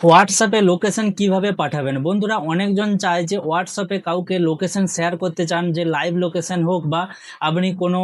হোয়াটসঅ্যাপে লোকেশন কিভাবে পাঠাবেন? বন্ধুরা, অনেকজন চায় যে হোয়াটসঅ্যাপে কাউকে লোকেশন শেয়ার করতে চান, যে লাইভ লোকেশন হোক বা আপনি কোনো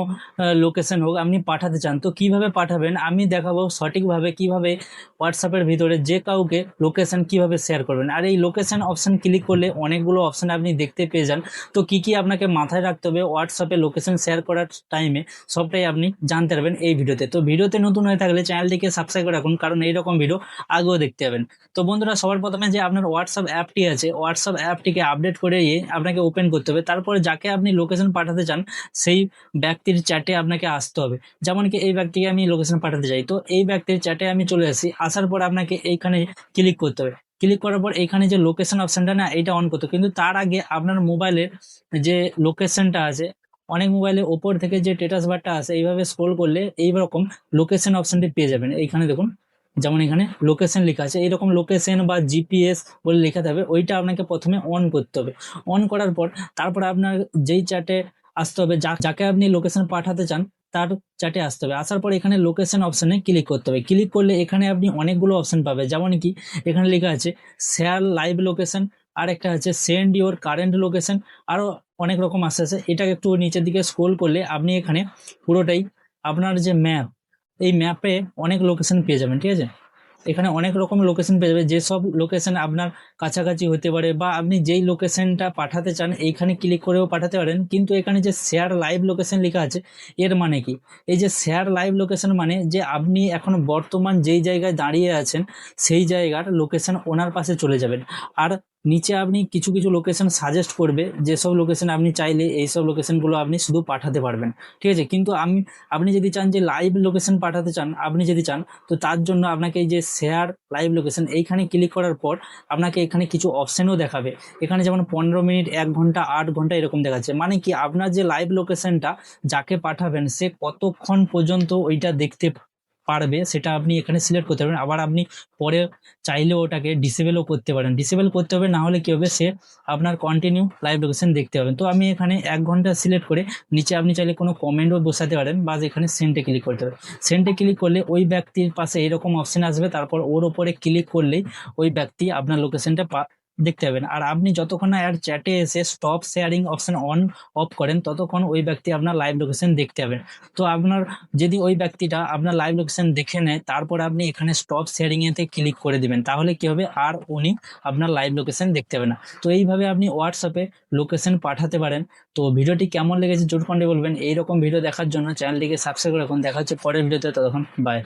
লোকেশন হোক আপনি পাঠাতে চান। তো কিভাবে পাঠাবেন আমি দেখাবো সঠিকভাবে, কিভাবে হোয়াটসঅ্যাপের ভিতরে যে কাউকে লোকেশন কিভাবে শেয়ার করবেন। আর এই লোকেশন অপশন ক্লিক করলে অনেকগুলো অপশন আপনি দেখতে পেয়ে যান। তো কি কি আপনাকে মাথায় রাখতে হবে হোয়াটসঅ্যাপে লোকেশন শেয়ার করার টাইমে, সবটাই আপনি জানতে পারবেন এই ভিডিওতে। তো ভিডিওতে নতুন হয়ে থাকলে চ্যানেলটিকে সাবস্ক্রাইব করে রাখুন, কারণ এইরকম ভিডিও আগেও দেখতে পাবেন। তো বন্ধুরা, সবার প্রথমে যে আপনার হোয়াটসঅ্যাপ অ্যাপটি আছে, হোয়াটসঅ্যাপ অ্যাপটিকে আপডেট করে আপনাকে ওপেন করতে হবে। তারপরে যাকে আপনি লোকেশন পাঠাতে চান সেই ব্যক্তির চ্যাটে আপনাকে আসতে হবে। যেমন কি এই ব্যক্তিকে আমি লোকেশন পাঠাতে চাই, তো এই ব্যক্তির চ্যাটে আমি চলে আসি। আসার পর আপনাকে এইখানে ক্লিক করতে হবে। ক্লিক করার পর এইখানে যে লোকেশন অপশনটা না, এটা অন করতে হবে। কিন্তু তার আগে আপনার মোবাইলের যে লোকেশনটা আছে, অনেক মোবাইলে ওপর থেকে যে স্ট্যাটাস বারটা আছে এইভাবে স্ক্রল করলে এইরকম লোকেশন অপশনটি পেয়ে যাবেন। এইখানে দেখুন, যেমন এখানে লোকেশন লেখা আছে, এইরকম লোকেশন বা জিপিএস বলে লেখা থাকবে, ওইটা আপনাকে প্রথমে অন করতে হবে। অন করার পর তারপরে আপনার যেই চ্যাটে আসতে হবে, যাকে আপনি লোকেশন পাঠাতে চান তার চ্যাটে আসতে হবে। আসার পর এখানে লোকেশন অপশনে ক্লিক করতে হবে। ক্লিক করলে এখানে আপনি অনেকগুলো অপশন পাবে, যেমন কি এখানে লেখা আছে শেয়ার লাইভ লোকেশন, আর একটা আছে সেন্ড ইওর কারেন্ট লোকেশন, আরও অনেক রকম আছে। এটাকে একটু নিচের দিকে স্ক্রোল করলে আপনি এখানে পুরোটাই আপনার যে ম্যাপ, এই ম্যাপে অনেক লোকেশন পেয়ে যাবেন। ঠিক আছে, এখানে অনেক রকম লোকেশন পেয়ে যাবে, যেসব লোকেশন আপনার কাছাকাছি হতে পারে বা আপনি যেই লোকেশনটা পাঠাতে চান এইখানে ক্লিক করেও পাঠাতে পারেন। কিন্তু এখানে যে শেয়ার লাইভ লোকেশন লেখা আছে, এর মানে কি? এই যে শেয়ার লাইভ লোকেশন মানে যে আপনি এখন বর্তমান যেই জায়গায় দাঁড়িয়ে আছেন সেই জায়গার লোকেশন ওনার পাশে চলে যাবেন। আর নিচে আপনি কিছু কিছু লোকেশন সাজেস্ট করবে, যেসব লোকেশন আপনি চাইলে এইসব লোকেশনগুলো আপনি শুধু পাঠাতে পারবেন। ঠিক আছে, কিন্তু আপনি যদি চান যে লাইভ লোকেশন পাঠাতে চান, আপনি যদি চান, তো তার জন্য আপনাকে এই যে শেয়ার লাইভ লোকেশন এইখানে ক্লিক করার পর আপনাকে এখানে কিছু অপশানও দেখাবে। এখানে যেমন 15 মিনিট, 1 ঘন্টা, 8 ঘন্টা এরকম দেখাচ্ছে। মানে কি আপনার যে লাইভ লোকেশনটা যাকে পাঠাবেন সে কতক্ষণ পর্যন্ত ওইটা দেখতে পারবে সেটা আপনি এখানে সিলেক্ট করতে পারবেন। আবার আপনি পরে চাইলে ওটাকে ডিসেবলও করতে পারেন। ডিসেবল করতে হবে, না হলে কি হবে, সে আপনার কন্টিনিউ লাইভ লোকেশন দেখতে পাবেন। তো আমি এখানে 1 ঘন্টা সিলেক্ট করে নিচে আপনি চাইলে কোনো কমেন্টও বসাতে পারেন, বা এখানে সেন্টে ক্লিক করতে হবে। সেন্টে ক্লিক করলে ওই ব্যক্তির পাশে এরকম অপশন আসবে, তারপর ওর ওপরে ক্লিক করলেই ওই ব্যক্তি আপনার লোকেশনটা দেখতে পাবেন। আর আপনি যতক্ষণ না এর চ্যাটে এসে stop sharing option on of করেন ততক্ষণ ওই ব্যক্তি আপনার লাইভ লোকেশন দেখতে পাবেন। তো আপনার যদি ওই ব্যক্তিটা আপনার লাইভ লোকেশন দেখে নেয়, তারপর আপনি এখানে স্টপ শেয়ারিং এতে ক্লিক করে দিবেন, তাহলে কি হবে, আর উনি আপনার লাইভ লোকেশন দেখতে পাবে না। তো এইভাবে আপনি হোয়াটসঅ্যাপে লোকেশন পাঠাতে পারেন। তো ভিডিওটি কেমন লেগেছে জোর কমেন্টে বলবেন। এইরকম ভিডিও দেখার জন্য চ্যানেলটিকে সাবস্ক্রাইব করে রাখুন। দেখা হচ্ছে পরের ভিডিওতে, ততক্ষণ বাই।